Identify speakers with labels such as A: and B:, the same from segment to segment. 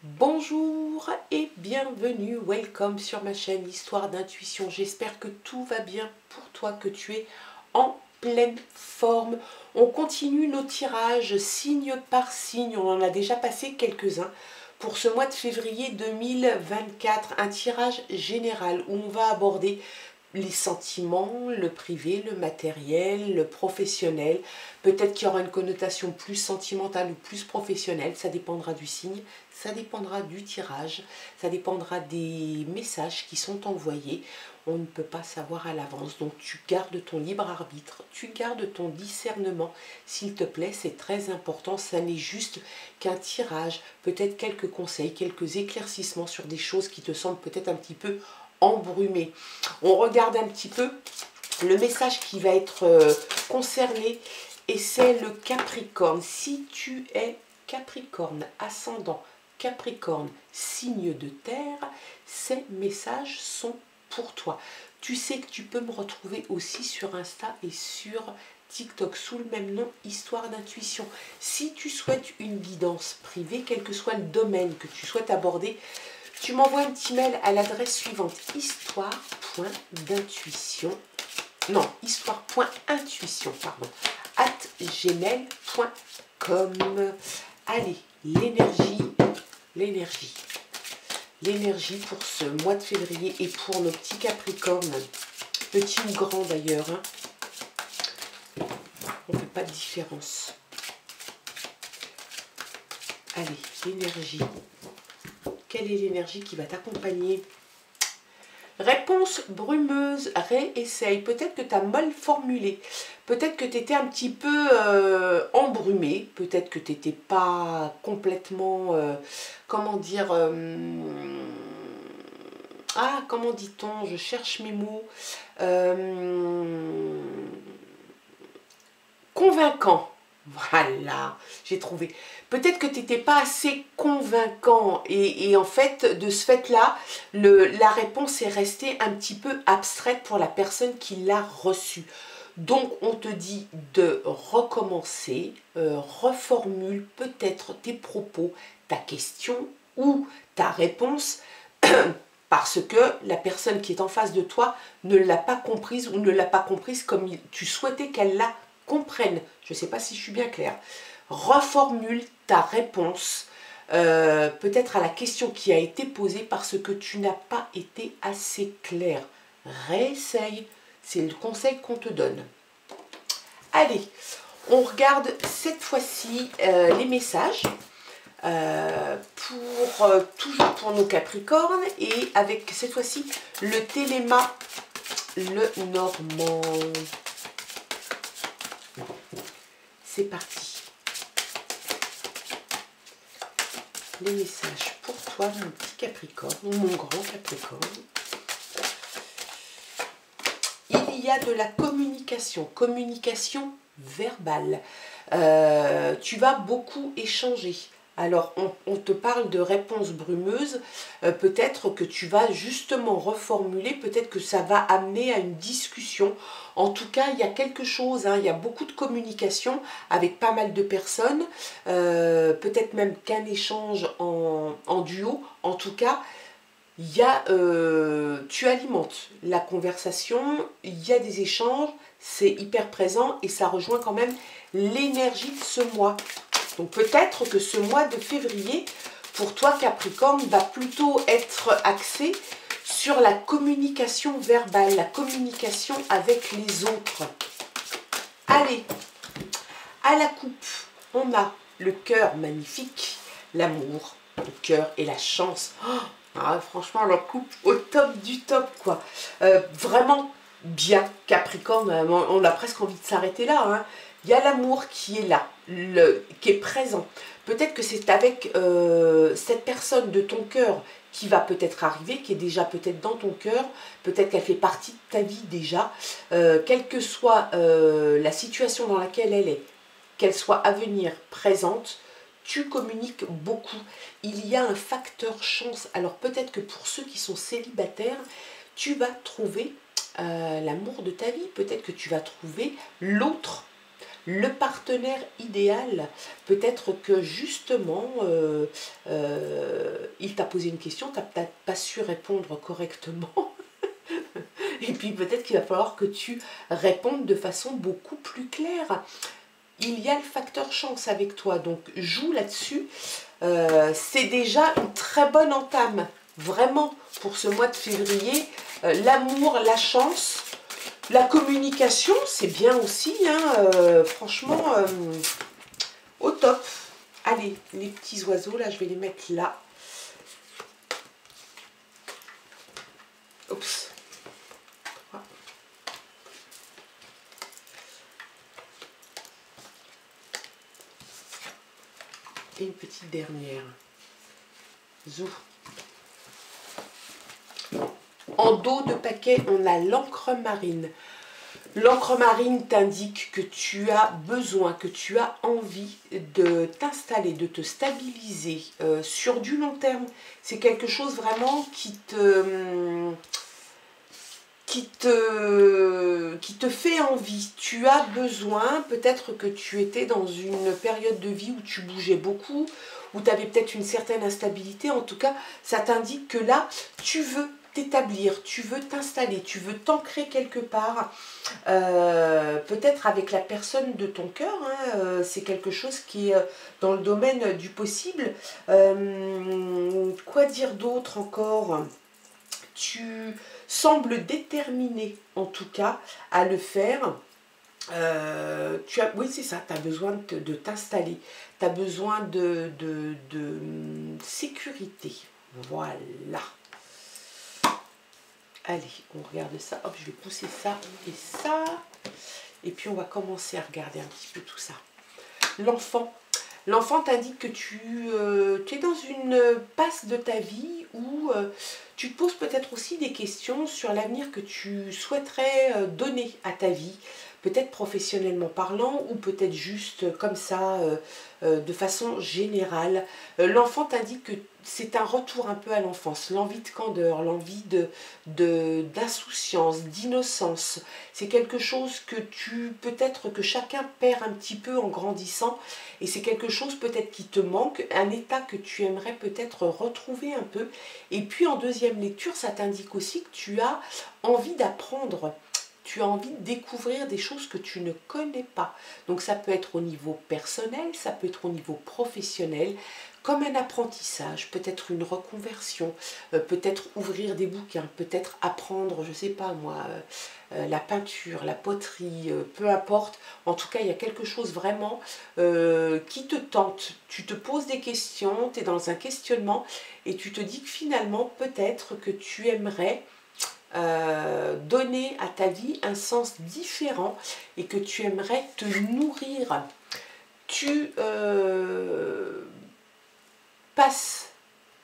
A: Bonjour et bienvenue, welcome sur ma chaîne Histoire d'intuition. J'espère que tout va bien pour toi, que tu es en pleine forme. On continue nos tirages signe par signe, on en a déjà passé quelques-uns. Pour ce mois de février 2024, un tirage général où on va aborder les sentiments, le privé, le matériel, le professionnel. Peut-être qu'il y aura une connotation plus sentimentale ou plus professionnelle, ça dépendra du signe, ça dépendra du tirage, ça dépendra des messages qui sont envoyés. On ne peut pas savoir à l'avance, donc tu gardes ton libre arbitre, tu gardes ton discernement, s'il te plaît, c'est très important. Ça n'est juste qu'un tirage, peut-être quelques conseils, quelques éclaircissements sur des choses qui te semblent peut-être un petit peu embrumé. On regarde un petit peu le message qui va être concerné et c'est le Capricorne. Si tu es Capricorne, ascendant Capricorne, signe de terre, ces messages sont pour toi. Tu sais que tu peux me retrouver aussi sur Insta et sur TikTok sous le même nom, Histoire d'intuition. Si tu souhaites une guidance privée, quel que soit le domaine que tu souhaites aborder, tu m'envoies un petit mail à l'adresse suivante, histoire.d'intuition, non, histoire.intuition, pardon, @gmail.com. Allez, l'énergie pour ce mois de février et pour nos petits Capricornes, petits ou grands d'ailleurs, hein. On ne fait pas de différence. Allez, l'énergie. Quelle est l'énergie qui va t'accompagner? Réponse brumeuse, réessaye. Peut-être que tu as mal formulé. Peut-être que tu étais un petit peu embrumé. Peut-être que tu n'étais pas complètement... comment dire... comment dit-on? Je cherche mes mots. Convaincant. Voilà, j'ai trouvé. Peut-être que tu n'étais pas assez convaincant et en fait, de ce fait-là, la réponse est restée un petit peu abstraite pour la personne qui l'a reçue. Donc, on te dit de recommencer, reformule peut-être tes propos, ta question ou ta réponse parce que la personne qui est en face de toi ne l'a pas comprise ou ne l'a pas comprise comme tu souhaitais qu'elle la comprenne. Je ne sais pas si je suis bien claire. Reformule ta réponse peut-être à la question qui a été posée parce que tu n'as pas été assez clair. Réessaye, c'est le conseil qu'on te donne. Allez, on regarde cette fois-ci les messages toujours pour nos Capricornes et avec cette fois-ci le Téléma, le Normand. C'est parti. Les messages pour toi, mon petit Capricorne, ou mon grand Capricorne. Il y a de la communication verbale. Tu vas beaucoup échanger. Alors, on te parle de réponses brumeuses, peut-être que tu vas justement reformuler, peut-être que ça va amener à une discussion. En tout cas, il y a quelque chose, hein, il y a beaucoup de communication avec pas mal de personnes, peut-être même qu'un échange en duo. En tout cas, il y a, tu alimentes la conversation, il y a des échanges, c'est hyper présent et ça rejoint quand même l'énergie de ce mois. Donc peut-être que ce mois de février, pour toi Capricorne, va plutôt être axé sur la communication verbale, la communication avec les autres. Allez, à la coupe, on a le cœur magnifique, l'amour, le cœur et la chance. Franchement, la coupe au top du top, quoi. Vraiment bien, Capricorne, on a presque envie de s'arrêter là, hein. Il y a l'amour qui est là, qui est présent. Peut-être que c'est avec cette personne de ton cœur qui va peut-être arriver, qui est déjà peut-être dans ton cœur, peut-être qu'elle fait partie de ta vie déjà, quelle que soit la situation dans laquelle elle est, qu'elle soit à venir, présente, tu communiques beaucoup. Il y a un facteur chance. Alors peut-être que pour ceux qui sont célibataires, tu vas trouver l'amour de ta vie. Peut-être que tu vas trouver l'autre le partenaire idéal. Peut-être que justement, il t'a posé une question, tu n'as peut-être pas su répondre correctement. Et puis peut-être qu'il va falloir que tu répondes de façon beaucoup plus claire. Il y a le facteur chance avec toi, donc joue là-dessus. C'est déjà une très bonne entame, vraiment, pour ce mois de février. L'amour, la chance, la communication, c'est bien aussi, hein, franchement, au top. Allez, les petits oiseaux, là, je vais les mettre là. Oups. Et une petite dernière. Zou. En dos de paquet, on a l'encre marine. L'encre marine t'indique que tu as besoin, que tu as envie de t'installer, de te stabiliser sur du long terme. C'est quelque chose vraiment qui te fait envie. Tu as besoin, peut-être que tu étais dans une période de vie où tu bougeais beaucoup, où tu avais peut-être une certaine instabilité. En tout cas, ça t'indique que là, tu veux t'établir, tu veux t'installer, tu veux t'ancrer quelque part, peut-être avec la personne de ton cœur, hein, c'est quelque chose qui est dans le domaine du possible. Quoi dire d'autre encore ? Tu sembles déterminé, en tout cas, à le faire. Oui, c'est ça, tu as besoin de t'installer, tu as besoin de sécurité. Voilà. Allez, on regarde ça. Hop, je vais pousser ça et ça. Et puis, on va commencer à regarder un petit peu tout ça. L'enfant. L'enfant t'indique que tu es dans une passe de ta vie où tu te poses peut-être aussi des questions sur l'avenir que tu souhaiterais donner à ta vie. Peut-être professionnellement parlant ou peut-être juste comme ça, de façon générale. L'enfant t'indique que c'est un retour un peu à l'enfance, l'envie de candeur, l'envie d'insouciance, d'innocence. C'est quelque chose que peut-être que chacun perd un petit peu en grandissant et c'est quelque chose peut-être qui te manque, un état que tu aimerais peut-être retrouver un peu. Et puis en deuxième lecture, ça t'indique aussi que tu as envie d'apprendre. Tu as envie de découvrir des choses que tu ne connais pas. Donc ça peut être au niveau personnel, ça peut être au niveau professionnel, comme un apprentissage, peut-être une reconversion, peut-être ouvrir des bouquins, peut-être apprendre, je ne sais pas moi, la peinture, la poterie, peu importe. En tout cas, il y a quelque chose vraiment qui te tente. Tu te poses des questions, tu es dans un questionnement et tu te dis que finalement, peut-être que tu aimerais donner à ta vie un sens différent et que tu aimerais te nourrir. Tu passes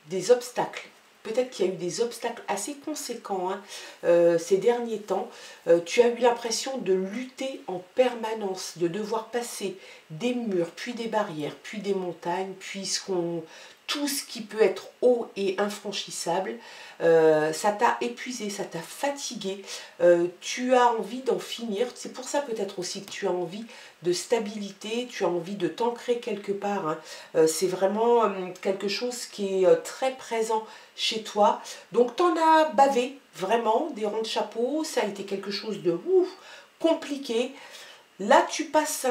A: des obstacles. Peut-être qu'il y a eu des obstacles assez conséquents ces derniers temps. Tu as eu l'impression de lutter en permanence, de devoir passer des murs, puis des barrières, puis des montagnes, puis tout ce qui peut être haut et infranchissable. Ça t'a épuisé, ça t'a fatigué. Tu as envie d'en finir. C'est pour ça peut-être aussi que tu as envie de stabilité, tu as envie de t'ancrer quelque part. C'est vraiment quelque chose qui est très présent chez toi. Donc t'en as bavé, vraiment, des ronds de chapeau. Ça a été quelque chose de compliqué. Là, tu passes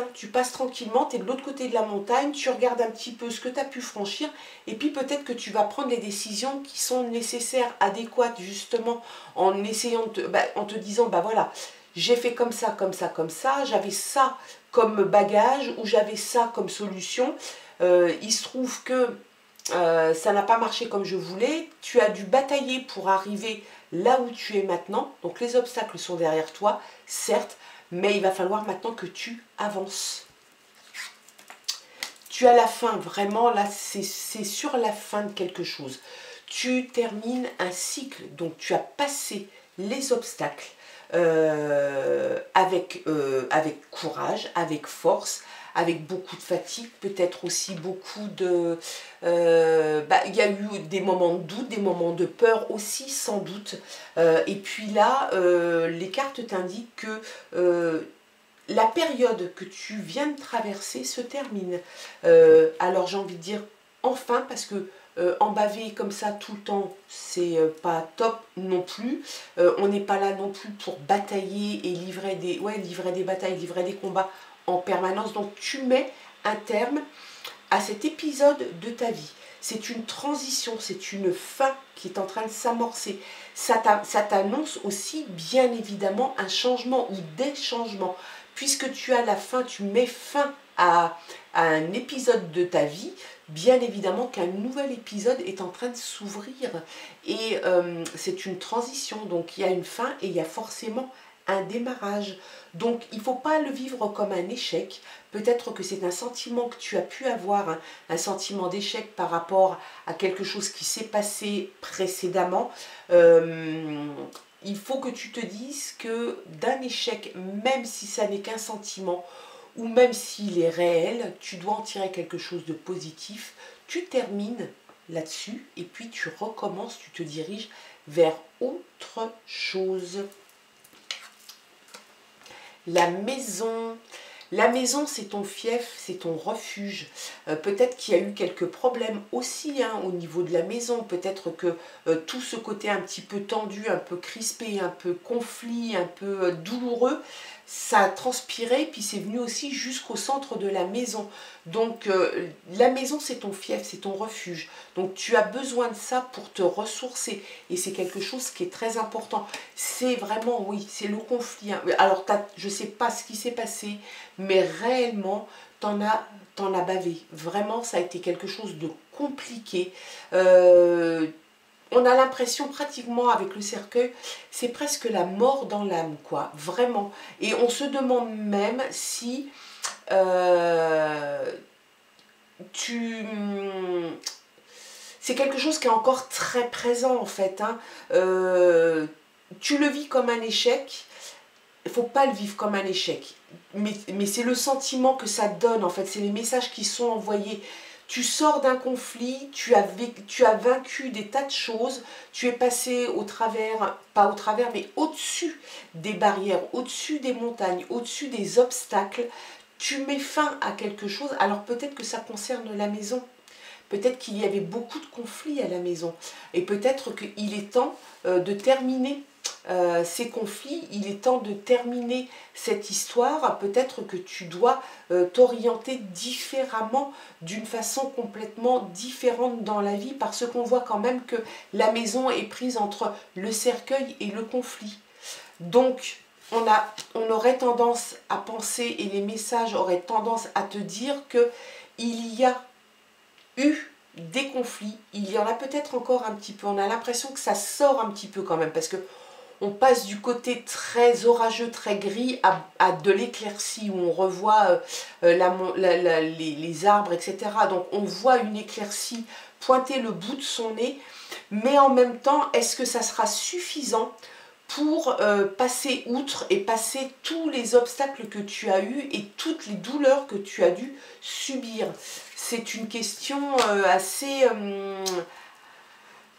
A: tranquillement, tu es de l'autre côté de la montagne, tu regardes un petit peu ce que tu as pu franchir, et puis peut-être que tu vas prendre les décisions qui sont nécessaires, adéquates, justement, en essayant en te disant, bah voilà, j'ai fait comme ça, comme ça, comme ça, j'avais ça comme bagage, ou j'avais ça comme solution. Il se trouve que ça n'a pas marché comme je voulais, tu as dû batailler pour arriver là où tu es maintenant, donc les obstacles sont derrière toi, certes, mais il va falloir maintenant que tu avances. Tu as la fin, vraiment, là, c'est sur la fin de quelque chose. Tu termines un cycle, donc tu as passé les obstacles avec courage, avec force, avec beaucoup de fatigue, peut-être aussi beaucoup de... il y a eu des moments de doute, des moments de peur aussi, sans doute. Et puis là, les cartes t'indiquent que la période que tu viens de traverser se termine. Alors j'ai envie de dire enfin, parce que en baver comme ça tout le temps, c'est pas top non plus. On n'est pas là non plus pour batailler et livrer des batailles, livrer des combats en permanence. Donc tu mets un terme à cet épisode de ta vie. C'est une transition, c'est une fin qui est en train de s'amorcer. Ça t'annonce aussi bien évidemment un changement ou des changements. Puisque tu as la fin, tu mets fin à un épisode de ta vie, bien évidemment qu'un nouvel épisode est en train de s'ouvrir. Et c'est une transition, donc il y a une fin et il y a forcément un démarrage. Donc il ne faut pas le vivre comme un échec. Peut-être que c'est un sentiment que tu as pu avoir, un sentiment d'échec par rapport à quelque chose qui s'est passé précédemment. Il faut que tu te dises que d'un échec, même si ça n'est qu'un sentiment, ou même s'il est réel, tu dois en tirer quelque chose de positif. Tu termines là-dessus et puis tu recommences, tu te diriges vers autre chose. La maison. La maison, c'est ton fief, c'est ton refuge. Peut-être qu'il y a eu quelques problèmes aussi au niveau de la maison. Peut-être que tout ce côté un petit peu tendu, un peu crispé, un peu conflit, un peu douloureux, ça a transpiré, puis c'est venu aussi jusqu'au centre de la maison. Donc la maison, c'est ton fief, c'est ton refuge. Donc tu as besoin de ça pour te ressourcer. Et c'est quelque chose qui est très important. C'est vraiment, oui, c'est le conflit. Alors je ne sais pas ce qui s'est passé, mais réellement, t'en as bavé. Vraiment, ça a été quelque chose de compliqué. On a l'impression pratiquement avec le cercueil, c'est presque la mort dans l'âme, quoi, vraiment. Et on se demande même si c'est quelque chose qui est encore très présent en fait. Tu le vis comme un échec, il ne faut pas le vivre comme un échec. Mais c'est le sentiment que ça donne en fait, c'est les messages qui sont envoyés. Tu sors d'un conflit, tu as vaincu des tas de choses, tu es passé au travers, pas au travers, mais au-dessus des barrières, au-dessus des montagnes, au-dessus des obstacles. Tu mets fin à quelque chose, alors peut-être que ça concerne la maison. Peut-être qu'il y avait beaucoup de conflits à la maison. Et peut-être qu'il est temps de terminer ces conflits, il est temps de terminer cette histoire. Peut-être que tu dois t'orienter différemment, d'une façon complètement différente dans la vie, parce qu'on voit quand même que la maison est prise entre le cercueil et le conflit. Donc, on aurait tendance à penser, et les messages auraient tendance à te dire qu'il y a eu des conflits, il y en a peut-être encore un petit peu, on a l'impression que ça sort un petit peu quand même, parce que on passe du côté très orageux, très gris, à de l'éclaircie, où on revoit les arbres, etc. Donc on voit une éclaircie pointer le bout de son nez, mais en même temps, est-ce que ça sera suffisant pour passer outre et passer tous les obstacles que tu as eus et toutes les douleurs que tu as dû subir? C'est une question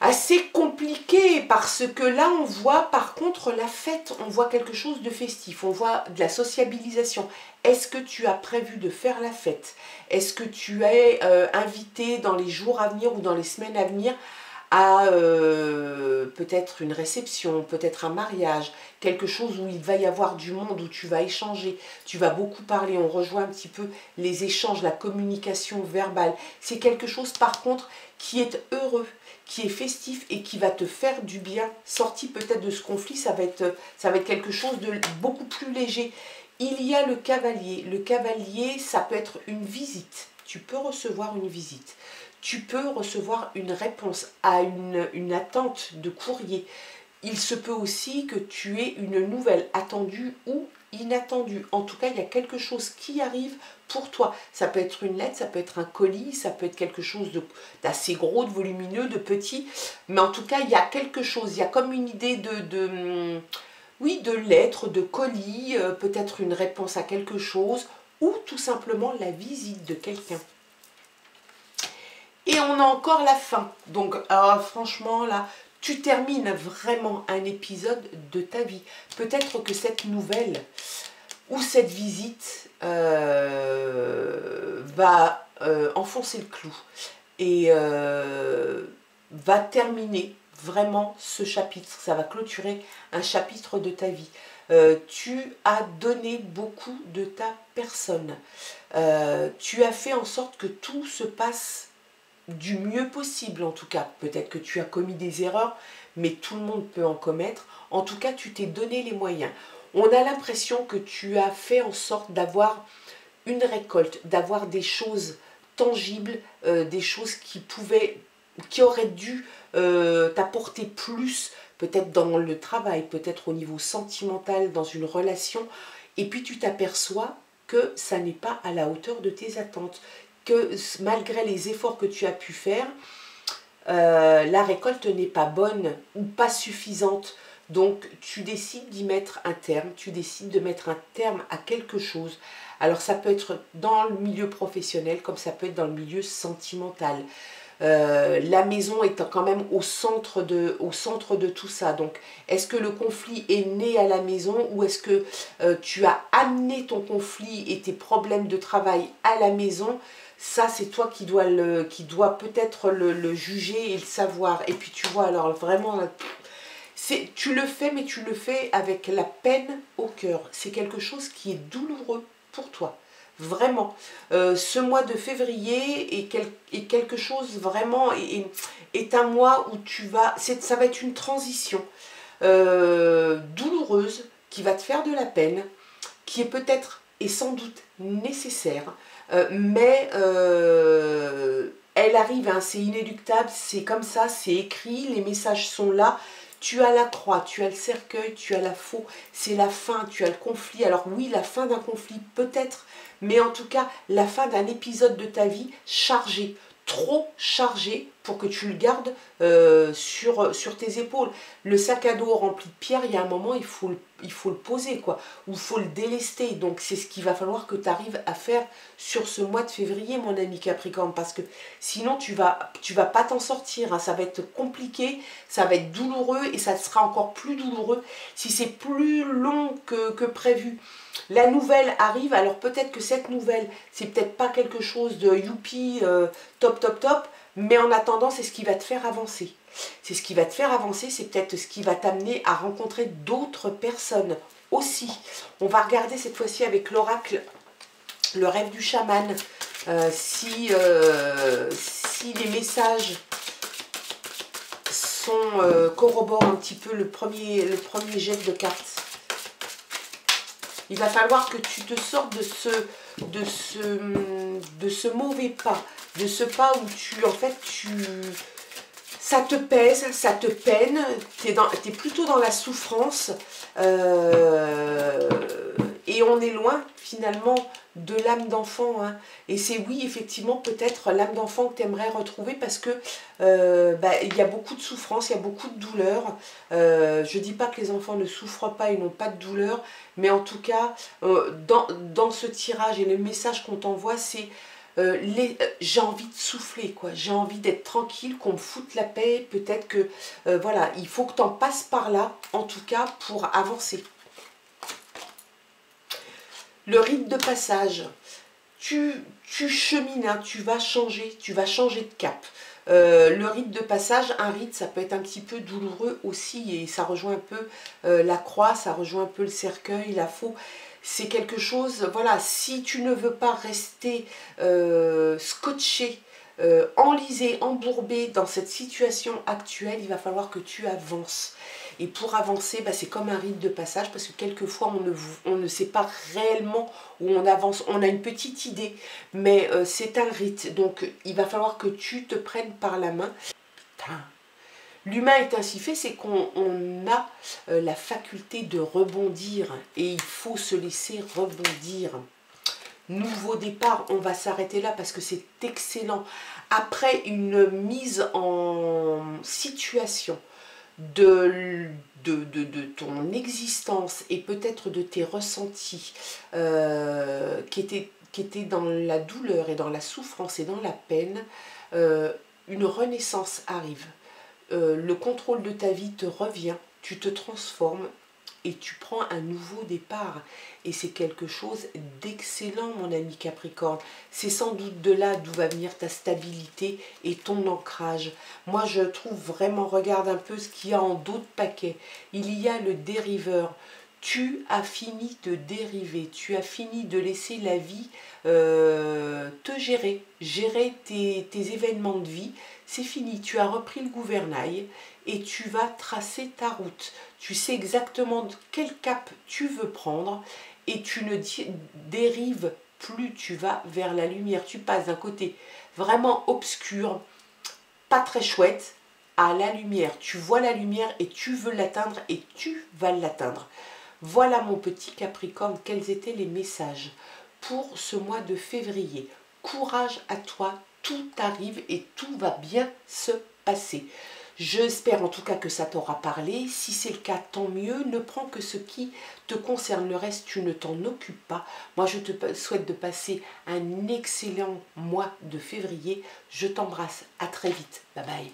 A: assez compliqué, parce que là on voit par contre la fête, on voit quelque chose de festif, on voit de la sociabilisation. Est-ce que tu as prévu de faire la fête? Est-ce que tu es invité dans les jours à venir ou dans les semaines à venir à peut-être une réception, peut-être un mariage, quelque chose où il va y avoir du monde, où tu vas échanger, tu vas beaucoup parler, on rejoint un petit peu les échanges, la communication verbale. C'est quelque chose par contre qui est heureux, qui est festif et qui va te faire du bien. Sorti peut-être de ce conflit, ça va être quelque chose de beaucoup plus léger. Il y a le cavalier. Le cavalier, ça peut être une visite. Tu peux recevoir une visite. Tu peux recevoir une réponse à une attente de courrier. Il se peut aussi que tu aies une nouvelle attendue ou inattendue. En tout cas, il y a quelque chose qui arrive pour toi. Ça peut être une lettre, ça peut être un colis, ça peut être quelque chose d'assez gros, de volumineux, de petit. Mais en tout cas, il y a quelque chose. Il y a comme une idée de lettre, de colis, peut-être une réponse à quelque chose, ou tout simplement la visite de quelqu'un. Et on a encore la fin. Donc, franchement, là, tu termines vraiment un épisode de ta vie. Peut-être que cette nouvelle où cette visite va enfoncer le clou et va terminer vraiment ce chapitre. Ça va clôturer un chapitre de ta vie. Tu as donné beaucoup de ta personne. Tu as fait en sorte que tout se passe du mieux possible en tout cas. Peut-être que tu as commis des erreurs, mais tout le monde peut en commettre. En tout cas, tu t'es donné les moyens. On a l'impression que tu as fait en sorte d'avoir une récolte, d'avoir des choses tangibles, des choses qui auraient dû t'apporter plus, peut-être dans le travail, peut-être au niveau sentimental, dans une relation, et puis tu t'aperçois que ça n'est pas à la hauteur de tes attentes, que malgré les efforts que tu as pu faire, la récolte n'est pas bonne ou pas suffisante. Donc tu décides d'y mettre un terme, tu décides de mettre un terme à quelque chose. Alors ça peut être dans le milieu professionnel comme ça peut être dans le milieu sentimental. La maison est quand même au centre de tout ça. Donc, est-ce que le conflit est né à la maison ou est-ce que tu as amené ton conflit et tes problèmes de travail à la maison? Ça, c'est toi qui dois peut-être le juger et le savoir. Et puis, tu vois, alors vraiment, tu le fais, mais tu le fais avec la peine au cœur. C'est quelque chose qui est douloureux pour toi. Vraiment, ce mois de février est quelque chose vraiment, est un mois où ça va être une transition douloureuse qui va te faire de la peine, qui est peut-être et sans doute nécessaire, mais elle arrive, hein, c'est inéluctable, c'est comme ça, c'est écrit, les messages sont là. Tu as la croix, tu as le cercueil, tu as la faux, c'est la fin, tu as le conflit. Alors oui, la fin d'un conflit peut-être, mais en tout cas, la fin d'un épisode de ta vie chargé, trop chargé pour que tu le gardes sur tes épaules. Le sac à dos rempli de pierres, il y a un moment, il faut le poser, quoi, ou il faut le délester. Donc c'est ce qu'il va falloir que tu arrives à faire sur ce mois de février, mon ami Capricorne, parce que sinon tu vas pas t'en sortir, hein. Ça va être compliqué, ça va être douloureux et ça sera encore plus douloureux si c'est plus long que prévu. La nouvelle arrive, alors peut-être que cette nouvelle, c'est peut-être pas quelque chose de youpi, top, top, top, mais en attendant, c'est ce qui va te faire avancer. C'est ce qui va te faire avancer, c'est peut-être ce qui va t'amener à rencontrer d'autres personnes aussi. On va regarder cette fois-ci avec l'oracle, le rêve du chaman, si les messages corroborent un petit peu le premier jet de cartes. Il va falloir que tu te sortes de ce mauvais pas, de ce pas où ça te pèse, ça te peine, tu es plutôt dans la souffrance et on est loin finalement de l'âme d'enfant, hein. Et c'est oui, effectivement, peut-être l'âme d'enfant que tu aimerais retrouver parce que il y a beaucoup de souffrance, il y a beaucoup de douleur. Je ne dis pas que les enfants ne souffrent pas, ils n'ont pas de douleur, mais en tout cas, dans ce tirage et le message qu'on t'envoie, c'est j'ai envie de souffler, quoi. J'ai envie d'être tranquille, qu'on me foute la paix. Peut-être que, voilà, il faut que tu en passes par là, en tout cas, pour avancer. Le rite de passage, tu chemines, hein, tu vas changer de cap. Le rite de passage, un rite, ça peut être un petit peu douloureux aussi, et ça rejoint un peu la croix, ça rejoint un peu le cercueil, la faux. C'est quelque chose, voilà, si tu ne veux pas rester scotché, enlisé, embourbé dans cette situation actuelle, il va falloir que tu avances. Et pour avancer, c'est comme un rite de passage, parce que quelquefois on ne sait pas réellement où on avance. On a une petite idée, mais c'est un rite. Donc il va falloir que tu te prennes par la main. L'humain est ainsi fait, c'est qu'on a la faculté de rebondir et il faut se laisser rebondir. Nouveau départ, on va s'arrêter là parce que c'est excellent. Après une mise en situation de ton existence et peut-être de tes ressentis qui étaient dans la douleur et dans la souffrance et dans la peine, une renaissance arrive. Le contrôle de ta vie te revient, tu te transformes et tu prends un nouveau départ. Et c'est quelque chose d'excellent, mon ami Capricorne. C'est sans doute de là d'où va venir ta stabilité et ton ancrage. Moi, je trouve vraiment, regarde un peu ce qu'il y a en dos de paquet. Il y a le dériveur. Tu as fini de dériver, tu as fini de laisser la vie te gérer, gérer tes événements de vie. C'est fini, tu as repris le gouvernail et tu vas tracer ta route. Tu sais exactement quel cap tu veux prendre et tu ne dérives plus, tu vas vers la lumière. Tu passes d'un côté vraiment obscur, pas très chouette, à la lumière. Tu vois la lumière et tu veux l'atteindre et tu vas l'atteindre. Voilà mon petit Capricorne, quels étaient les messages pour ce mois de février. Courage à toi, tout arrive et tout va bien se passer. J'espère en tout cas que ça t'aura parlé. Si c'est le cas, tant mieux. Ne prends que ce qui te concerne. Le reste, tu ne t'en occupes pas. Moi, je te souhaite de passer un excellent mois de février. Je t'embrasse. À très vite. Bye bye.